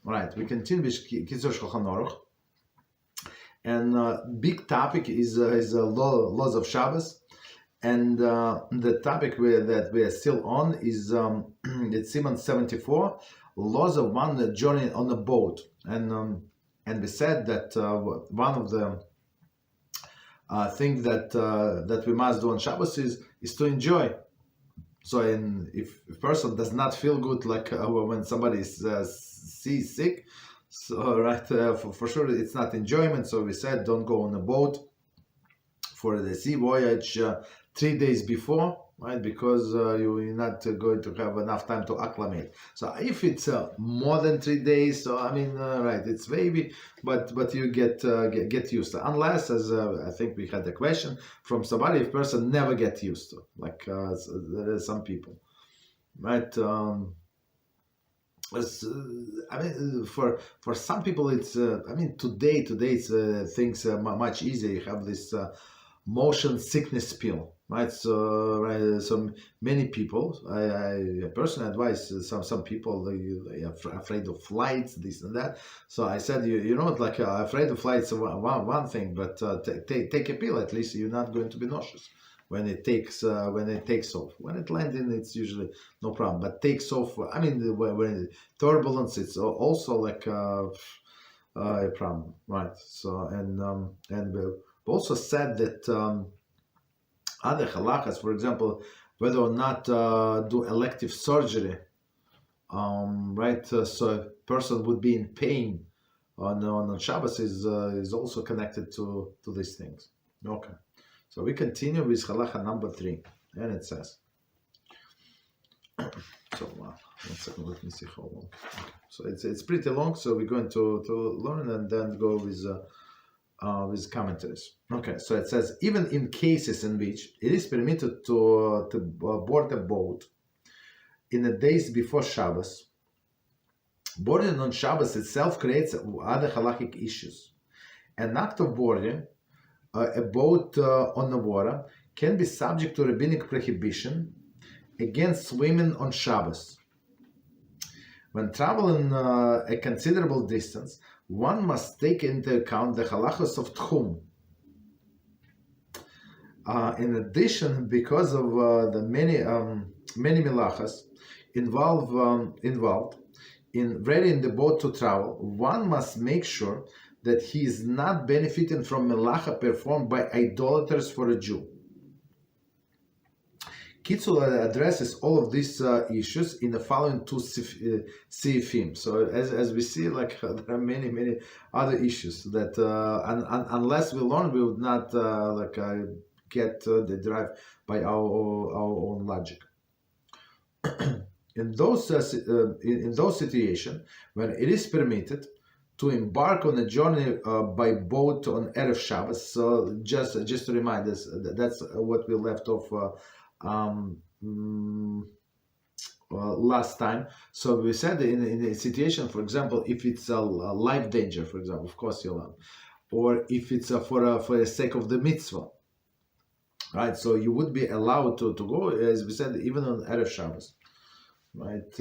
Right, we continue with Kitzur Shulchan Aruch, and big topic is laws of Shabbos, and the topic that we are still on is it's Siman 74, laws of one journey on a boat, and we said that one of the things that we must do on Shabbos is to enjoy. So, if a person does not feel good, like when somebody is sick, so for sure it's not enjoyment. So we said don't go on a boat for the sea voyage 3 days before, right? Because you're not going to have enough time to acclimate. So if it's more than 3 days, so I mean, right, it's maybe, but you get used to. Unless, as I think we had a question from somebody, if person never get used to, like there are some people, right? I mean, for some people, it's I mean, today's things much easier. You have this motion sickness pill, right? So many people, I personally advise some people they are afraid of flights, this and that. So I said, you know, like afraid of flights one thing, but take a pill. At least you're not going to be nauseous when it takes off. When it landing, it's usually no problem. But takes off, I mean, when turbulence, it's also like a problem, right? So and we also said that other halachas, for example, whether or not do elective surgery, right? So a person would be in pain on Shabbos is also connected to these things. Okay. So we continue with halacha number 3, and it says. So 1 second, let me see how long. Okay. So it's pretty long. So we're going to learn and then go with commentaries. Okay. So it says, even in cases in which it is permitted to board a boat in the days before Shabbos, boarding on Shabbos itself creates other halachic issues. An act of boarding a boat on the water can be subject to rabbinic prohibition against swimming on Shabbos. When traveling a considerable distance, one must take into account the halachos of tchum. In addition, because of the many melachas involved in readying the boat to travel, one must make sure that he is not benefiting from melacha performed by idolaters for a Jew. Kitzur addresses all of these issues in the following 2 seifim. So as we see, like there are many other issues that unless we learn, we would not get derived by our own logic. In those situations when it is permitted to embark on a journey by boat on Erev Shabbos. So just to remind us, that's what we left off last time. So we said in a situation, for example, if it's a life danger, for example, of course you'll have, or if it's for the sake of the mitzvah, right? So you would be allowed to go, as we said, even on Erev Shabbos, right?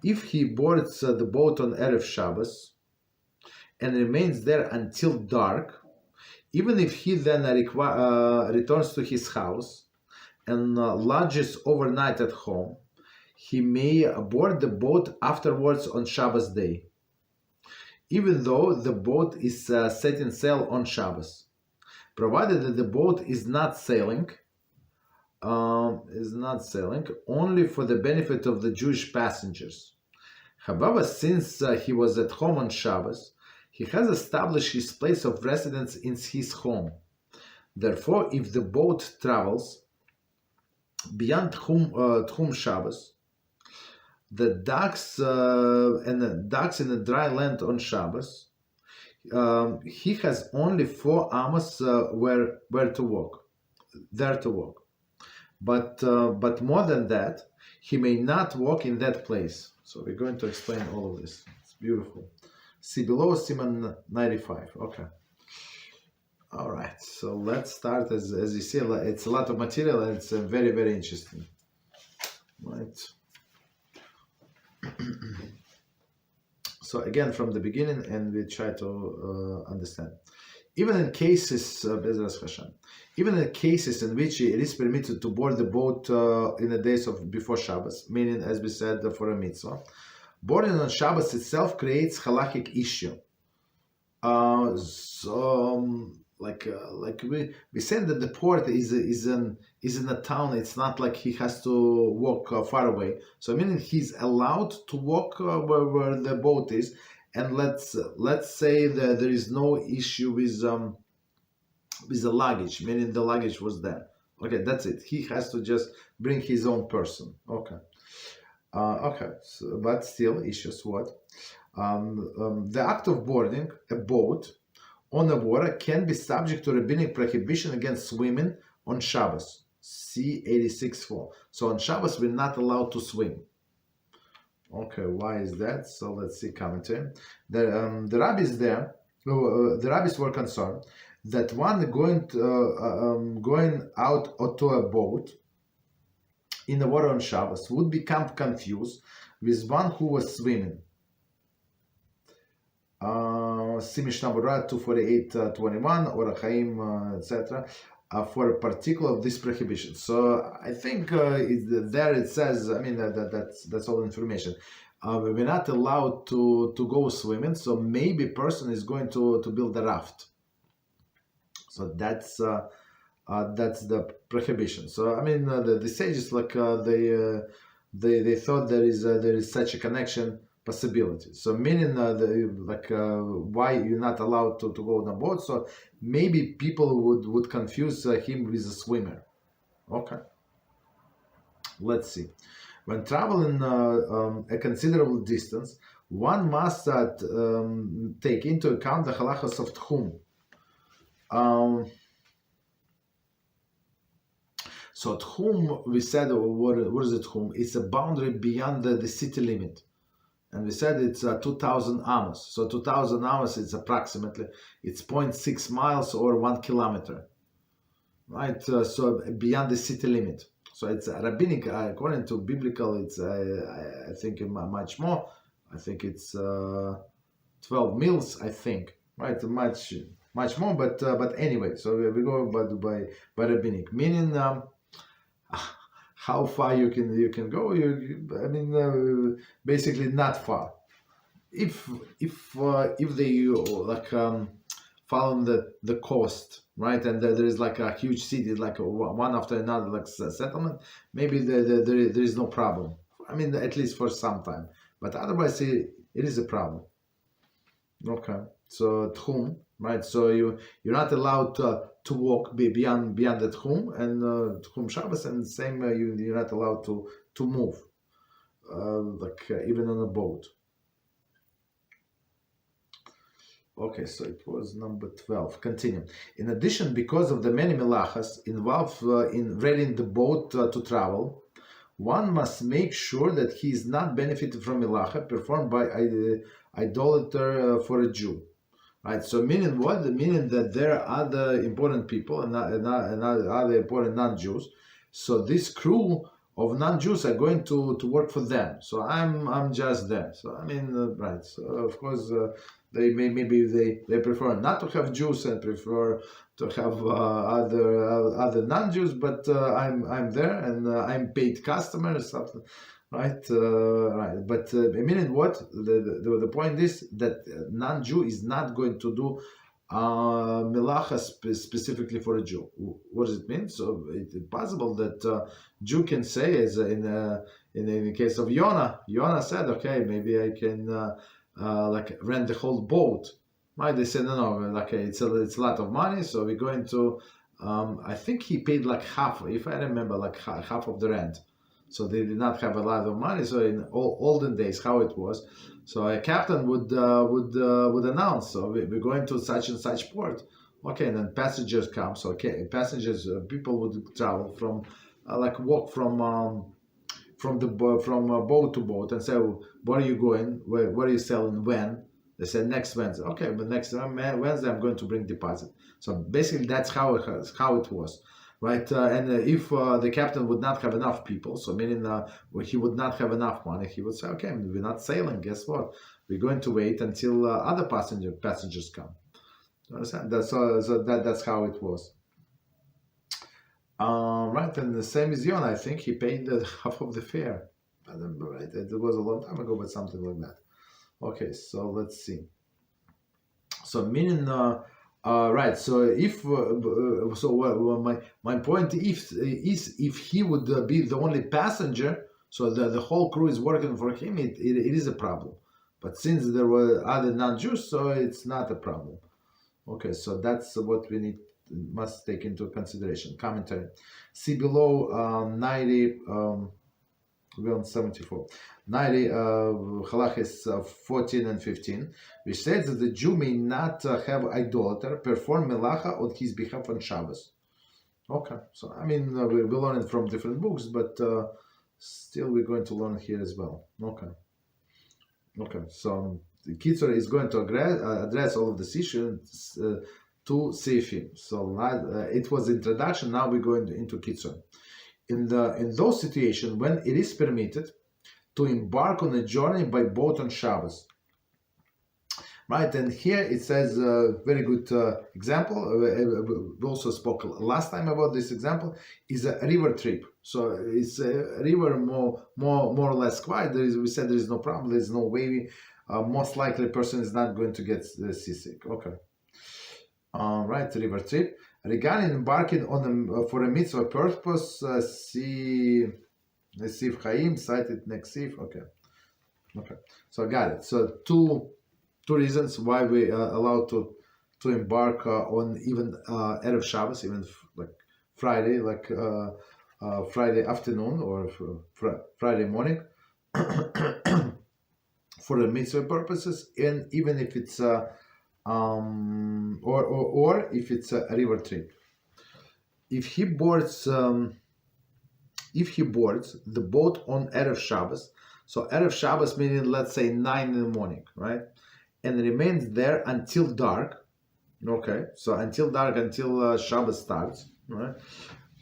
If he boards the boat on Erev Shabbos and remains there until dark, even if he then returns to his house and lodges overnight at home, he may board the boat afterwards on Shabbos day, even though the boat is setting sail on Shabbos, provided that the boat is not sailing only for the benefit of the Jewish passengers. However, since he was at home on Shabbos, he has established his place of residence in his home. Therefore, if the boat travels beyond Tchum Shabbos, the docks in the dry land on Shabbos, he has only 4 amos there to walk. But more than that, he may not walk in that place. So we're going to explain all of this. It's beautiful. See below, Siman 95. Okay. All right. So let's start. As you see, it's a lot of material and it's very, very interesting. Right. So again, from the beginning, and we try to understand. Even in cases, BeEzrat HaShem, even in cases in which it is permitted to board the boat in the days of before Shabbos, meaning, as we said, for a mitzvah, boarding on Shabbos itself creates halachic issue. Like we said that the port is in a town. It's not like he has to walk far away. So meaning he's allowed to walk where the boat is, and let's say that there is no issue with the luggage, meaning the luggage was there. Okay, that's it. He has to just bring his own person. Okay, so, but still issues what? The act of boarding a boat on the water can be subject to rabbinic prohibition against swimming on Shabbos. C 86:4. So on Shabbos we're not allowed to swim. Okay, why is that? So let's see commentary. The rabbis there, the rabbis were concerned that one going out onto a boat in the water on Shabbos would become confused with one who was swimming. Mishnah 248:21 or HaChaim, etc. For a particular of this prohibition. So I think there it says. I mean that's all information. We're not allowed to go swimming. So maybe a person is going to build a raft. So that's the prohibition. So I mean the sages like they thought there is such a connection possibility. So meaning why you're not allowed to go on a boat. So maybe people would confuse him with a swimmer. Okay, let's see. When traveling a considerable distance, one must take into account the halachas of tchum. So tchum, we said, what is it tchum? It's a boundary beyond the city limit. And we said it's 2,000 amos. So 2,000 amos is approximately, it's 0.6 miles or 1 kilometer, right? So beyond the city limit. So it's rabbinic, according to biblical, it's I think much more. I think it's 12 mils, I think, right? Much more, but anyway. So we go by rabbinic, meaning how far you can go. I mean, basically not far. If they follow the coast, right, and there is like a huge city, like one after another, like settlement, maybe there is no problem. I mean, at least for some time. But otherwise, it is a problem. Okay, so tchum, right? So you're not allowed to walk beyond the tchum and tchum Shabbos, and same you're not allowed to move, even on a boat. Okay, so it was number 12. Continue. In addition, because of the many melachas involved in readying the boat to travel, one must make sure that he is not benefited from melacha performed by idolater for a Jew. Right, so meaning what? Meaning that there are other important people and other important non-Jews. So this crew of non-Jews are going to work for them. So I'm just there. So I mean, right. So of course maybe they prefer not to have Jews and prefer to have other non-Jews. But I'm there and I'm paid customer or something. Right, right. But meaning what? The point is that non-Jew is not going to do melacha specifically for a Jew. What does it mean? So it's possible that Jew can say, as in the case of Yonah said, okay, maybe I can rent the whole boat. Right? They said no, like it's a lot of money, so we're going to. I think he paid like half, if I remember, like half of the rent. So they did not have a lot of money. So in olden days, how it was, so a captain would announce, so we're going to such and such port. Okay, and then passengers come. So okay, passengers, people would travel from, walk from boat to boat and say, where are you going? Where are you selling? When? They said next Wednesday. Okay, but next Wednesday I'm going to bring deposit. So basically that's how it was. Right, and if the captain would not have enough people, so meaning he would not have enough money, he would say, okay, we're not sailing, guess what? We're going to wait until other passengers come. You understand? That's how it was. Right, and the same as Yon. I think he paid half of the fare. I don't know, right? It was a long time ago, but something like that. Okay, so let's see. So meaning, right. So if my point is if he would be the only passenger, so the whole crew is working for him, it is a problem. But since there were other non-Jews, so it's not a problem. Okay, so that's what we must take into consideration. Commentary. See below 90. We're on 74. 90 halachas 14 and 15, which says that the Jew may not have idolater perform melacha on his behalf on Shabbos. Okay, so I mean we learn it from different books, but still we're going to learn here as well. Okay, so the Kitzur is going to address all of these issues to Seifim. So it was the introduction. Now we're going into Kitzur. In those situations when it is permitted to embark on a journey by boat on Shabbos, right? And here it says a very good example. We also spoke last time about this example. Is a river trip. So it's a river more or less quiet. We said there is no problem. There is no wavy. Most likely, person is not going to get seasick. Okay. Right, river trip. Regarding embarking on for a mitzvah purpose, see Chaim, cited next Sif. Okay. So I got it. So two reasons why we are allowed to embark on even Erev Shabbos, even like Friday, like Friday afternoon or Friday morning, for the mitzvah purposes, and even if it's or if it's a river trip. If he boards the boat on Erev Shabbos, so Erev Shabbos meaning let's say 9 in the morning, right, and remains there until dark. Okay, so until dark, until Shabbos starts, right?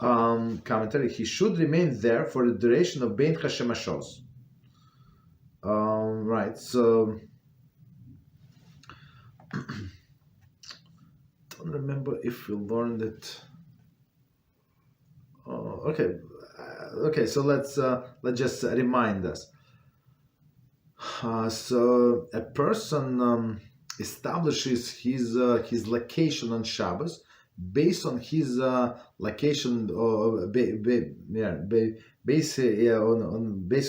Commentary: he should remain there for the duration of Bein HaShem Ashos. Right, so. Don't remember if we learned it. Okay. So let's just remind us. So a person establishes his location on Shabbos based on his location, based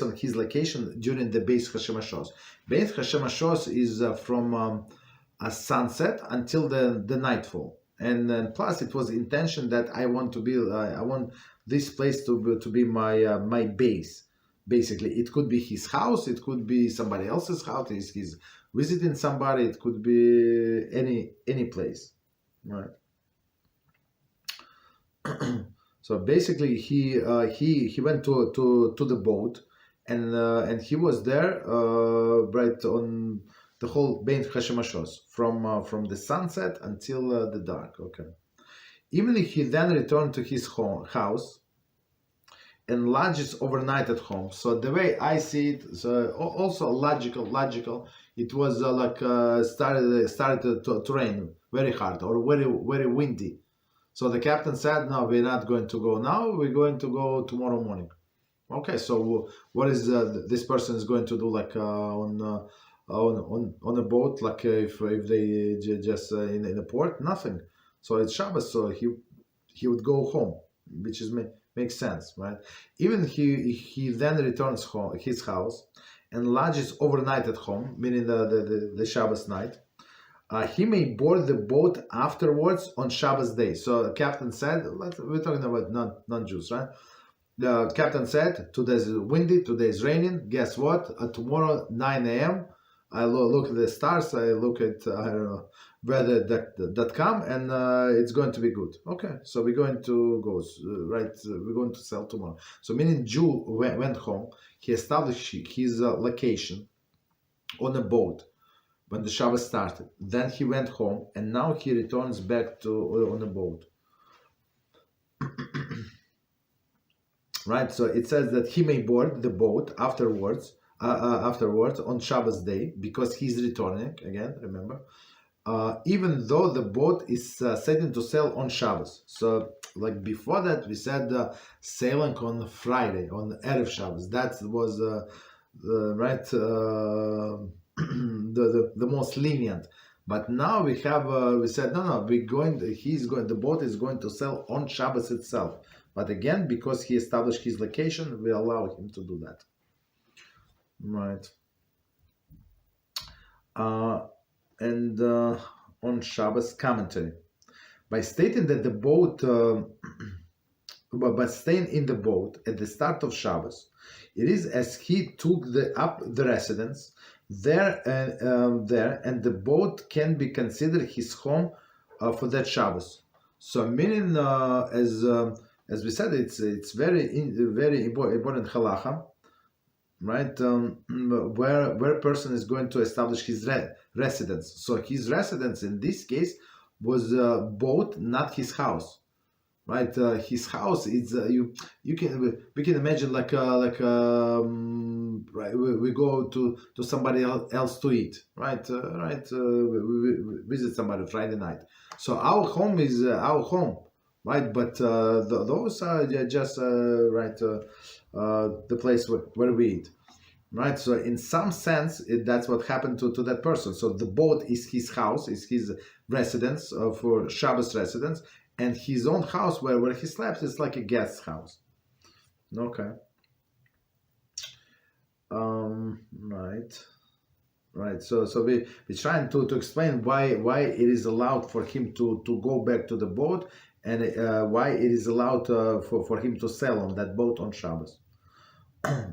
on his location during the Beis HaShem Ashos. Beis HaShem Ashos is from a sunset until the nightfall, and plus it was the intention that I want this place to be my base. Basically, it could be his house, it could be somebody else's house. He's visiting somebody. It could be any place, right? So basically, he went to the boat, and he was there right on the whole Bein HaShem Ashos, from the sunset until the dark. Okay. Even if he then returned to his house and lodges overnight at home. So the way I see it, so also logical. It was started to rain very hard or very windy. So the captain said, "No, we're not going to go now. We're going to go tomorrow morning." Okay. So what is this person is going to do, like on a boat, like if they just in a port? Nothing. So it's Shabbos, so he would go home, which makes sense, right? Even he then returns his house and lodges overnight at home, meaning the Shabbos night. He may board the boat afterwards on Shabbos day. So the captain said, we're talking about non-Jews, right? The captain said, today's windy, today's raining. Guess what? Tomorrow 9 a.m. I look at the stars. I look at weather.com, and it's going to be good. Okay, so we're going to go right. We're going to sail tomorrow. So meaning Jew went home. He established his location on a boat when the Shabbos started. Then he went home, and now he returns back on a boat. Right. So it says that he may board the boat afterwards afterwards on Shabbos day, because he's returning again. Remember, even though the boat is setting to sail on Shabbos. So, like before that, we said sailing on Friday, on Erev Shabbos. That was right the most lenient. But now we have we said no, the boat is going to sail on Shabbos itself. But again, because he established his location, we allow him to do that. Right. And on Shabbos commentary, by stating that the boat, but staying in the boat at the start of Shabbos, it is as he took up the residence there, and the boat can be considered his home for that Shabbos. So, meaning, as we said, it's very important halacha, right? Where a person is going to establish his residence. So his residence in this case was boat, not his house, right? His house is we can imagine like right, we go to somebody else to eat, right? We visit somebody Friday night. So our home is our home, right? But those are just right the place where we eat, right? So in some sense, that's what happened to that person. So the boat is his house, is his residence for Shabbos residence, and his own house where he sleeps is like a guest house. Okay. Right. So we're trying to explain why it is allowed for him to go back to the boat, and why it is allowed for him to sail on that boat on Shabbos.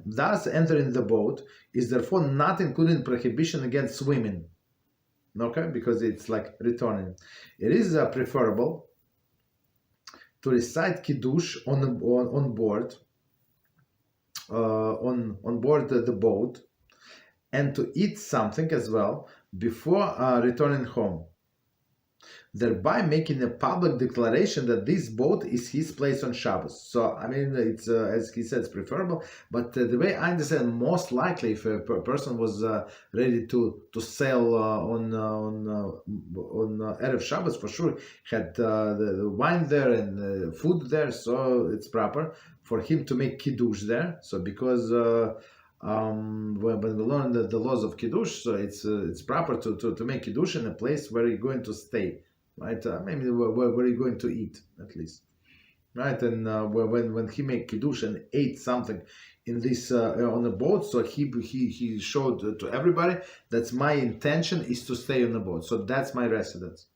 Thus, entering the boat is therefore not including prohibition against swimming. Okay, because it's like returning. It is preferable to recite kiddush on board, on board the boat, and to eat something as well before returning home, thereby making a public declaration that this boat is his place on Shabbos. So, I mean, it's as he said, it's preferable. But the way I understand, most likely, if a person was ready to sail on Erev Shabbos, for sure, had the wine there and food there, so it's proper for him to make kiddush there. So, because when we learn the laws of kiddush, so it's proper to make kiddush in a place where you're going to stay. Right, maybe where you're going to eat at least, right? And when he made kiddush and ate something in this on the boat, so he showed to everybody that's my intention is to stay on the boat. So that's my residence.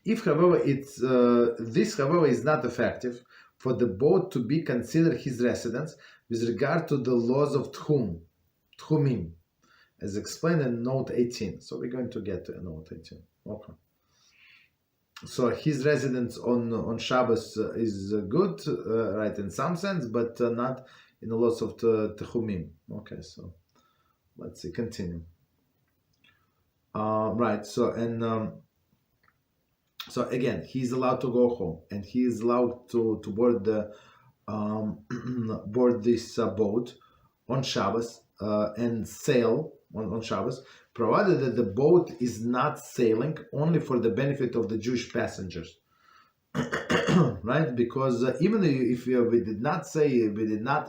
If, however, this, however, is not effective for the boat to be considered his residence with regard to the laws of tchumim, as explained in note 18. So we're going to get to note 18. Okay. So his residence on Shabbos is good, right, in some sense, but not in the laws of tchumim. Okay, so let's see, continue. Right, so so again, he's allowed to go home, and he is allowed to board the board this boat on Shabbos and sail on Shabbos, provided that the boat is not sailing only for the benefit of the Jewish passengers. Right? Because even if we did not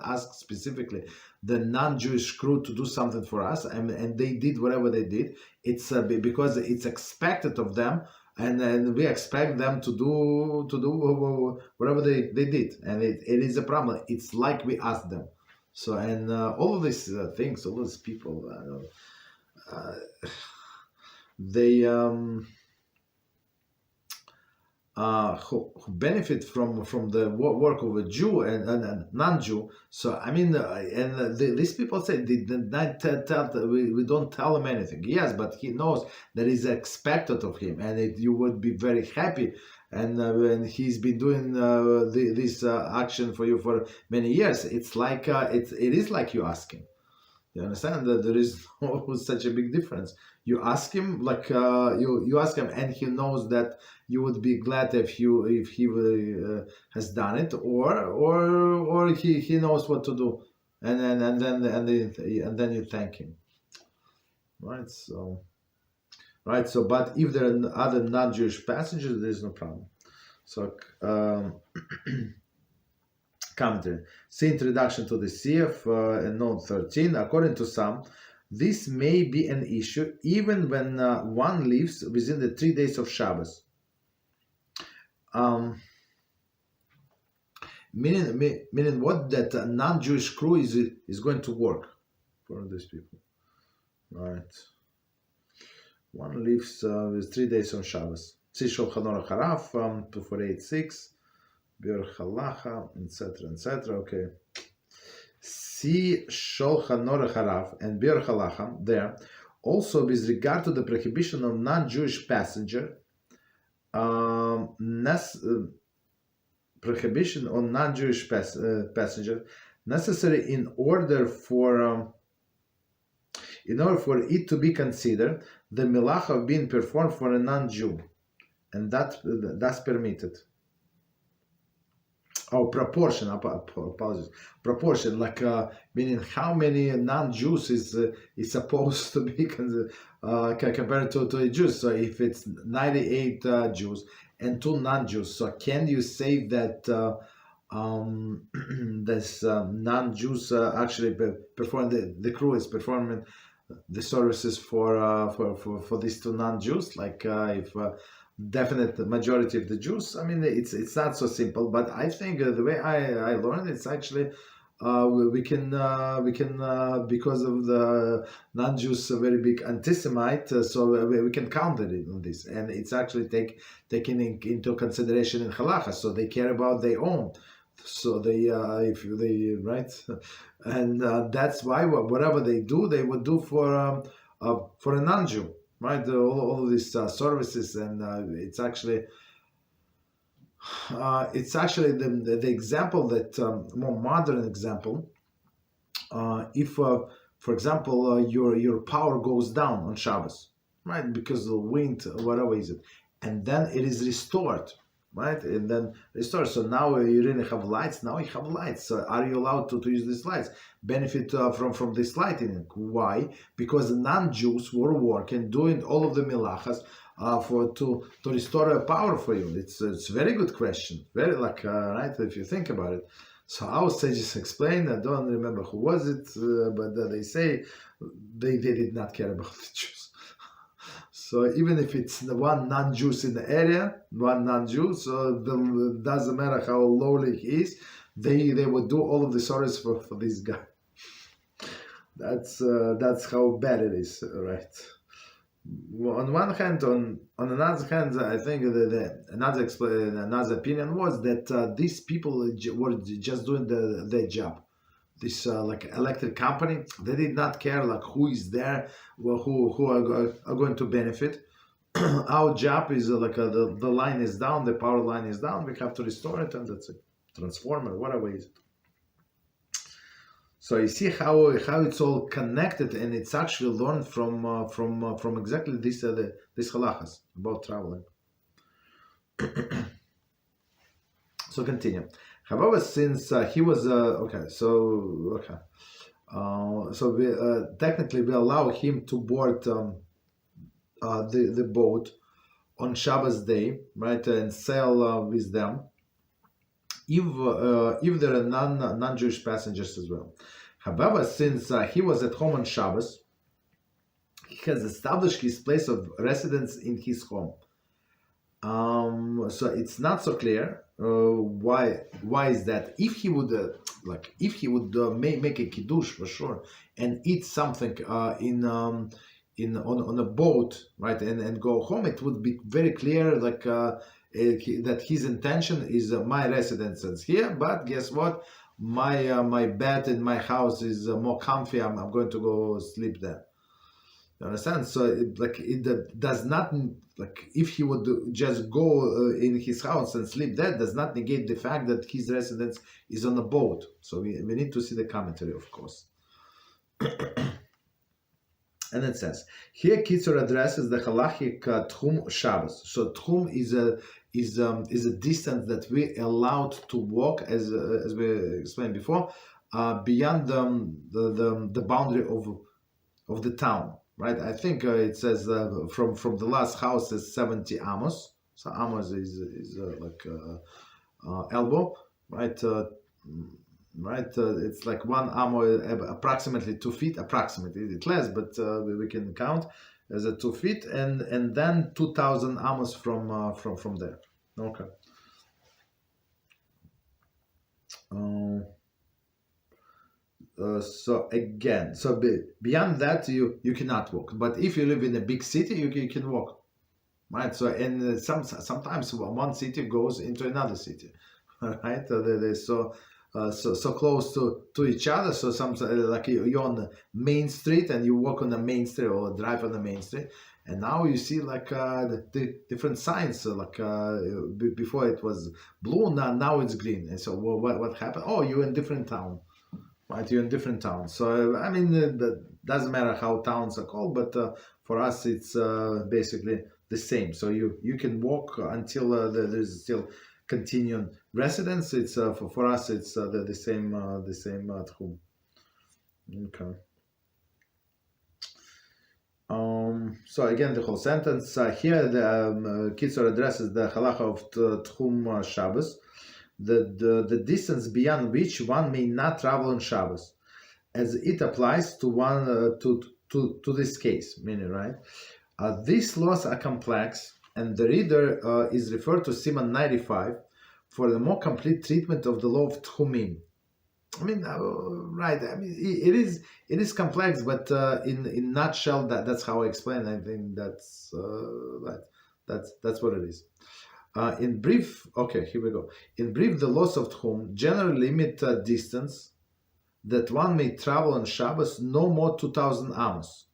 ask specifically the non-Jewish crew to do something for us, and they did whatever they did, it's because it's expected of them, and we expect them to do whatever they did, and it is a problem. It's like we asked them. So, and all of these things, all these people, they who benefit from the work of a Jew and non-Jew. So I mean, these people say they did not we don't tell him anything. Yes, but he knows that is expected of him, and you would be very happy. And when he's been doing this action for you for many years, it's like it is like you ask him. You understand that there is no such a big difference. You ask him, like you ask him, and he knows that you would be glad if he has done it, or he knows what to do. then you thank him, right? So but if there are other non-Jewish passengers, there's no problem. So commentary. See introduction to the CF and note 13. According to some, this may be an issue even when one lives within the 3 days of Shabbos. Meaning what? That a non-Jewish crew is going to work for these people, right? One lives with 3 days on Shabbos. See Shulchan Aruch Haraf 2486, Bir Halacha, etc. Okay. See Shulchan Aruch Haraf and Bir Halacha there. Also, with regard to the prohibition of non-Jewish passenger, prohibition on non-Jewish passenger necessary in order for it to be considered the melacha being performed for a non-Jew, and that's permitted. Oh, proportion. Apologies. Proportion, like meaning how many non-Jews is supposed to be compared to a Jew. So if it's 98 Jews and 2 non-Jews, so can you say that this non-Jews actually perform the crew is performing the services for these 2 non-Jews? Like if definite majority of the Jews, I mean, it's not so simple, but I think the way I learned, it's actually we can because of the non-Jews very big anti-Semite, so we can count it on this, and it's actually taken into consideration in halacha. So they care about their own, so they if they right, and that's why whatever they do, they would do for a non-Jew. Right, all of these services, and it's actually the example that more modern example. If, for example, your power goes down on Shabbos, right, because of the wind, whatever is it, and then it is restored, right, and then restored. So now you really have lights. Now you have lights. So are you allowed to use these lights? Benefit from this lighting? Why? Because the non-Jews were working, doing all of the milachas to restore power for you. It's a very good question. Very right, if you think about it. So our sages explain. I don't remember who was it, but they say they did not care about the Jews. So even if it's the one non-Jews in the area, one non-Jew, so it doesn't matter how lowly he is, they would do all of the service for this guy. That's how bad it is, right? On one hand, on another hand, I think another opinion was that these people were just doing their job. This like electric company, they did not care like who is there, who are going to benefit. Our job is the line is down, the power line is down, we have to restore it, and that's it. Transformer, whatever is it. So you see how it's all connected, and it's actually learned from exactly this halachas about traveling. So continue. However, since he was technically we allow him to board the boat on Shabbos day, right, and sail with them, if there are non-Jewish passengers as well. However, since he was at home on Shabbos, he has established his place of residence in his home. So it's not so clear why is that. If he would make a kiddush for sure and eat something on a boat, right, and go home, it would be very clear that his intention is my residence is here, but guess what, my bed in my house is more comfy, I'm going to go sleep there. You understand? So it does not, if he would just go in his house and sleep there, does not negate the fact that his residence is on a boat. So we need to see the commentary, of course. And it says here, Kitzur addresses the halachic tchum Shabbos. So tchum is a distance that we allowed to walk, as we explained before, beyond the boundary of the town, right? I think it says from the last house is 70 amos. So amos is like elbow, right? Right, it's like one amo, approximately 2 feet, approximately it's less, but we can count as a 2 feet, and then 2,000 amos from there. Okay. So again, so beyond that you cannot walk. But if you live in a big city, you can walk, right? So and sometimes one city goes into another city, right? They're so close to each other. So some like you're on the main street and you walk on the main street or drive on the main street, and now you see like the different signs. So like before it was blue, now it's green. And so what happened? Oh, you're in different town. Right, you're in different towns. So I mean, that doesn't matter how towns are called, but for us, it's basically the same. So you can walk until there's still continuing residence. It's for us, it's the same tchum. Okay. So again, the whole sentence here, the Kitzur addresses the halacha of tchum Shabbos. The distance beyond which one may not travel on Shabbos, as it applies to one to this case, meaning right. These laws are complex, and the reader is referred to Siman 95 for the more complete treatment of the law of Tchumim. I mean, right? I mean, it is complex, but in nutshell, that's how I explain. I think that's right. That's what it is. In brief, okay, here we go. In brief, the laws of Tchum generally limit distance that one may travel on Shabbos no more 2,000 amos.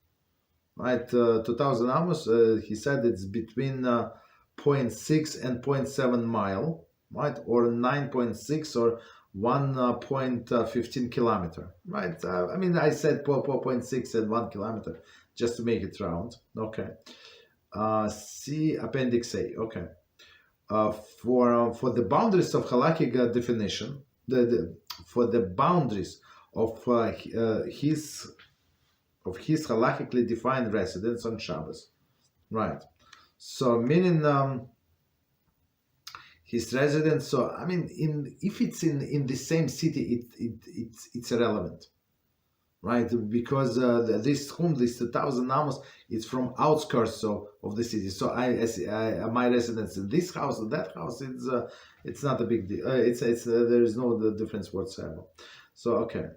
Right, 2,000 amos, he said it's between 0.6 and 0.7 mile, right, or 9.6 or 1.15 kilometer, right? I mean, I said 0.6 and 1 kilometer just to make it round. Okay. See Appendix A. Okay. For the boundaries of halakhic definition, for the boundaries of his halakhically defined residence on Shabbos, right? So meaning his residence. So I mean, if it's in the same city, it's irrelevant, right? Because this 1,000 amos, it's from outskirts of the city. So my residence in this house or that house, it's not a big deal. There is no difference whatsoever. So okay.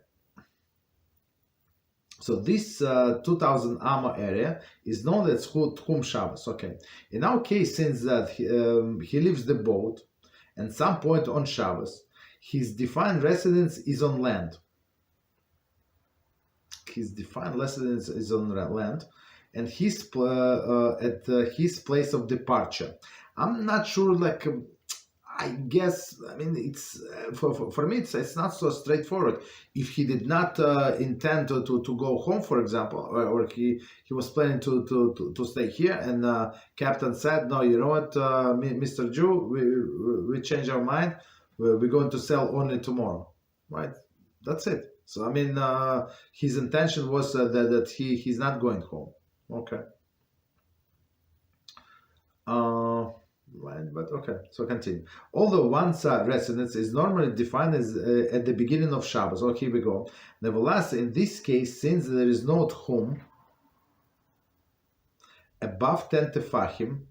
So this 2,000 amo area is known as Tchum Shabbos. Okay. In our case, since that he leaves the boat, and some point on Shabbos, his defined residence is on land. His defined residence is on land, and his at his place of departure. I'm not sure. Like, I guess. I mean, it's for me. It's not so straightforward. If he did not intend to go home, for example, or he was planning to stay here, and captain said, "No, you know what, Mr. Jew, we changed our mind. We're going to sell only tomorrow." Right? That's it. So I mean, his intention was that he's not going home. Okay. Right, but okay. So continue. Although one's residence is normally defined as at the beginning of Shabbos. Oh, here we go. Nevertheless, in this case, since there is no tchum above 10 tefachim,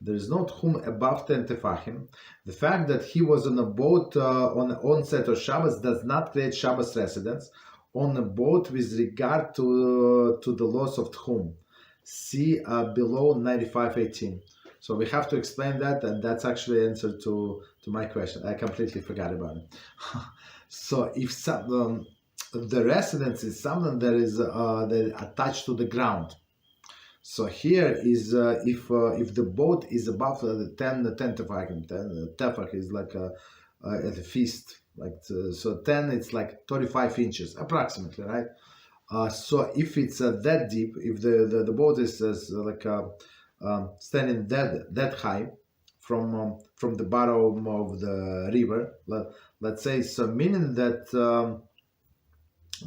there is no tchum above 10 tefachim. The fact that he was on a boat on the onset of Shabbos does not create Shabbos residence on a boat with regard to the laws of tchum. See below 9518. So we have to explain that, and that's actually the answer to my question. I completely forgot about it. So if the residence is something that is attached to the ground. So here is if the boat is above the 10 tefach. 10 tefach is like at a feast, like so 10. It's like 35 inches approximately, right? So if it's that deep, if the boat is like standing that high from the bottom of the river. Let's say, so meaning that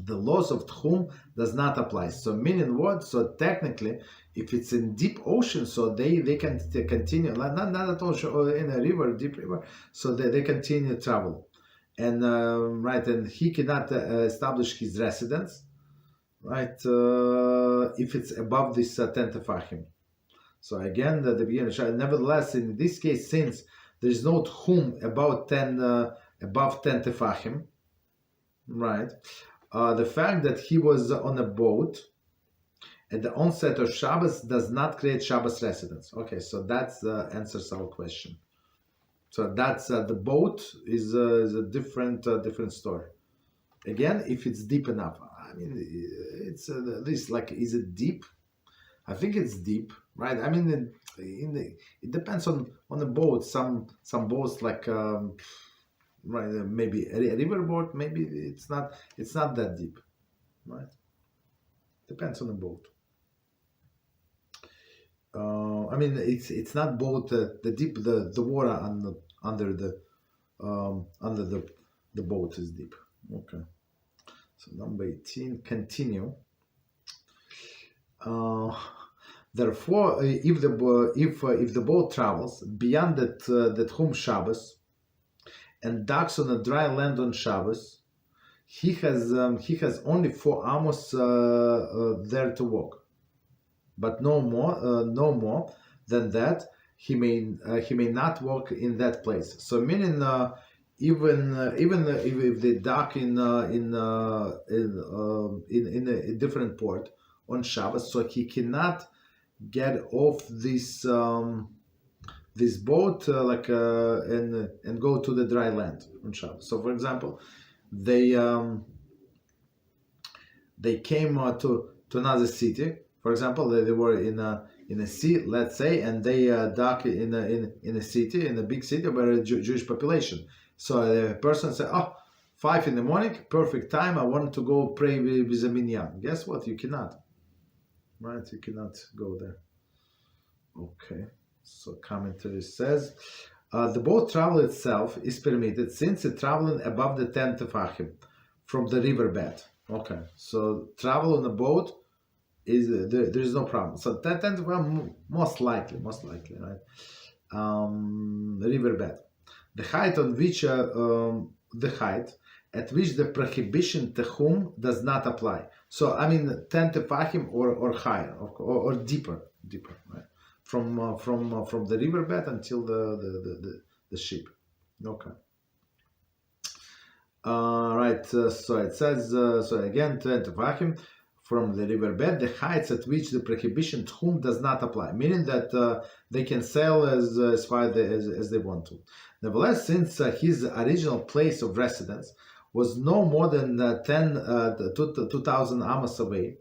the laws of Tchum does not apply. So meaning what? So technically, if it's in deep ocean, so they can continue, not at all in a river, deep river, so they continue travel. And right, and he cannot establish his residence, right, if it's above this 10 tefachim. So again, the beginning. Nevertheless, in this case, since there is no Tchum about 10 above 10 tefachim, right, the fact that he was on a boat at the onset of Shabbos does not create Shabbos residence. Okay, so that answers our question. So that's the boat is a different story. Again, if it's deep enough, I mean, it's at least like, is it deep? I think it's deep, right? I mean, it depends on the boat. Some boats like right, maybe a river boat, maybe it's not that deep, right? Depends on the boat. I mean, it's not boat the deep, the water under the boat is deep. Okay. So number 18, continue. Therefore, if the boat travels beyond that Tchum Shabbos and docks on a dry land on Shabbos, he has only 4 amos there to walk, but no more than that. He may not walk in that place. So meaning even if they dock in a different port on Shabbos, so he cannot get off this this boat and go to the dry land on Shabbos. So for example, they came to another city. For example, they were in a sea, let's say, and they dock in a city, in a big city where a Jewish population. So the person said, "Oh, 5 in the morning, perfect time. I want to go pray with a minyan." Guess what? You cannot. Right? You cannot go there. Okay. So commentary says, the boat travel itself is permitted since it's traveling above the 10 tefachim from the riverbed. Okay. So travel on a boat is there is no problem. So 10 tefachim most likely, right? Riverbed. The height on which at which the prohibition Tchum does not apply. So I mean 10 tefachim or higher or deeper, right? From the riverbed until the ship. Okay. Right. So it says so again 10 tefachim from the riverbed, the heights at which the prohibition Tchum does not apply, meaning that they can sail as far as they want to. Nevertheless, since his original place of residence was no more than 2,000 amos away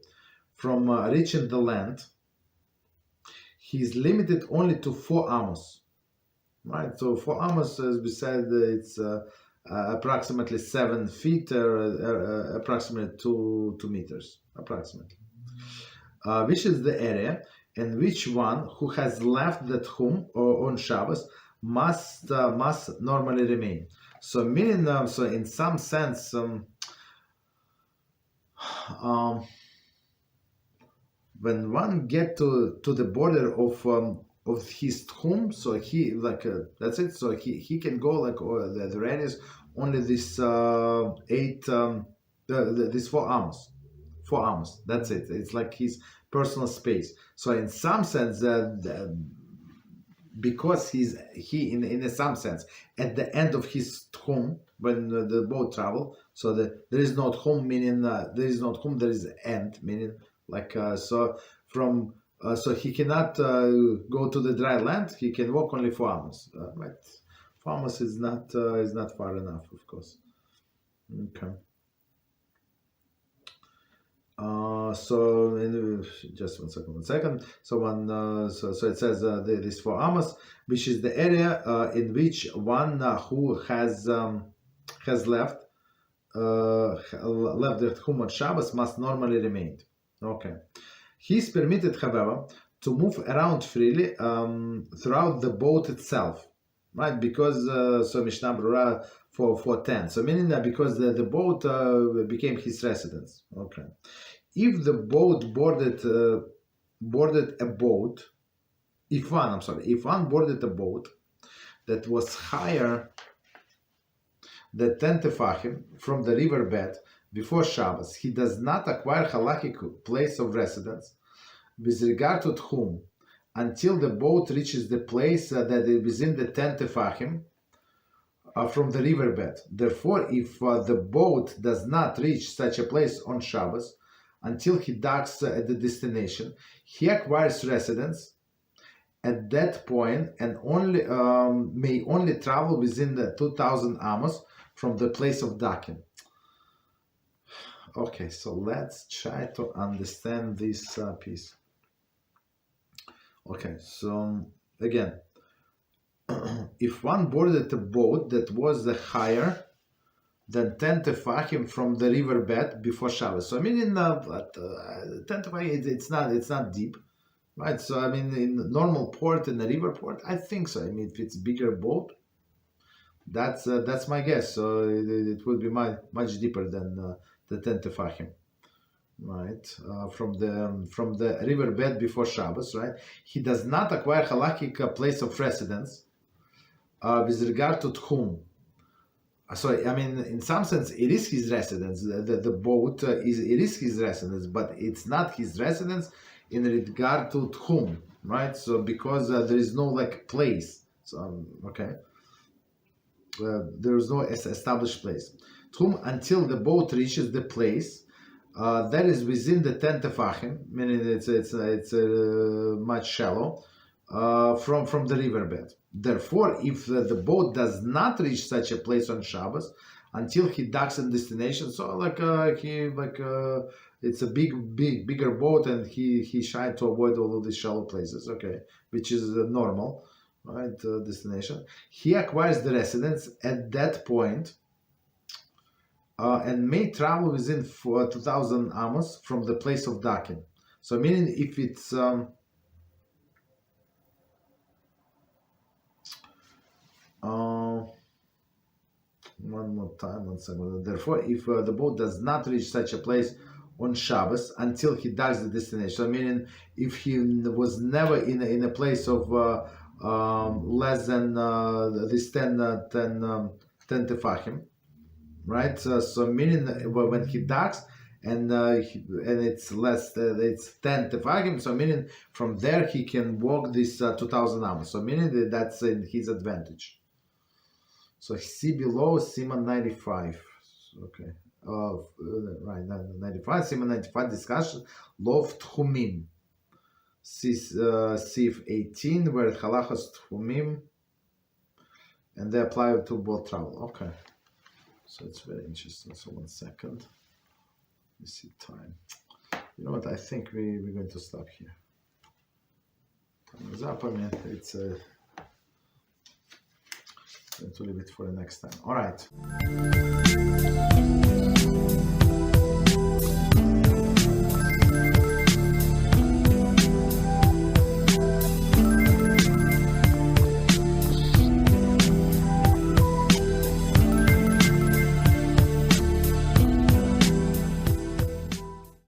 from reaching the land, he is limited only to 4 amos. Right? So 4 amos, as we said, it's approximately 7 feet or approximately 2 meters, approximately. Which is the area in which one who has left the Tchum on Shabbos must normally remain. So meaning, so in some sense, when one get to the border of his Tchum, so he that's it. So he can go the radius only this 4 amos. 4 amos. That's it. It's like his personal space. So in some sense, because he in some sense at the end of his Tchum when the boat travel, so there is no Tchum, meaning there is no Tchum, there is end, meaning so from so he cannot go to the dry land. He can walk only 4 amos. Right, 4 amos is not far enough, of course. Okay. So just one second. So so it says this 4 amos, which is the area in which one who has left the Tchum on Shabbos must normally remain. Okay. He is permitted, however, to move around freely throughout the boat itself. right? Because so Mishnah Berurah for 10. So meaning that because the boat became his residence. Okay. If the boat boarded a boat, if one boarded a boat that was higher than 10 tefachim from the riverbed before Shabbos, he does not acquire halachic place of residence with regard to whom until the boat reaches the place that is within the 10 tefachim from the riverbed. Therefore, if the boat does not reach such a place on Shabbos until he docks at the destination, he acquires residence at that point and only may only travel within the 2,000 amos from the place of docking. Okay, so let's try to understand this piece. Okay, so again, if one boarded a boat that was higher than 10 tefachim from the riverbed before Shabbos, so I mean in 10 tefachim it's not deep, right? So I mean in normal port, in the river port, I think so. I mean if it's bigger boat, that's my guess. So it would be much deeper than the 10 tefachim. Right, from the riverbed before Shabbos, right? He does not acquire halachic place of residence with regard to whom. So I mean, in some sense, it is his residence. The boat is his residence, but it's not his residence in regard to whom, right? So because there is no like place. So okay, there is no established place. Whom until the boat reaches the place. That is within the 10 tefachim, meaning it's much shallow from the riverbed. Therefore, if the boat does not reach such a place on Shabbos until he docks in destination, so it's a bigger boat and he tried to avoid all of these shallow places, okay, which is normal, right? Destination. He acquires the residence at that point. And may travel within 2,000 amos from the place of docking. So meaning if it's one more time, 1 second. Therefore, if the boat does not reach such a place on Shabbos until he docks the destination, so meaning if he was never in a place of less than this 10 tefachim, right? So meaning when he docks and it's less, it's 10 tefachim. So meaning from there he can walk this 2,000 amos. So meaning that's in his advantage. So see below Siman 95. Okay. Right, 95. Siman 95 discussion. Lov Tchumim. Sif 18 where halachas Tchumim and they apply to both travel. Okay. So it's very interesting. So 1 second. Let me see time. You know what? I think we're going to stop here. Time is up. I mean, it's going to leave it for the next time. All right.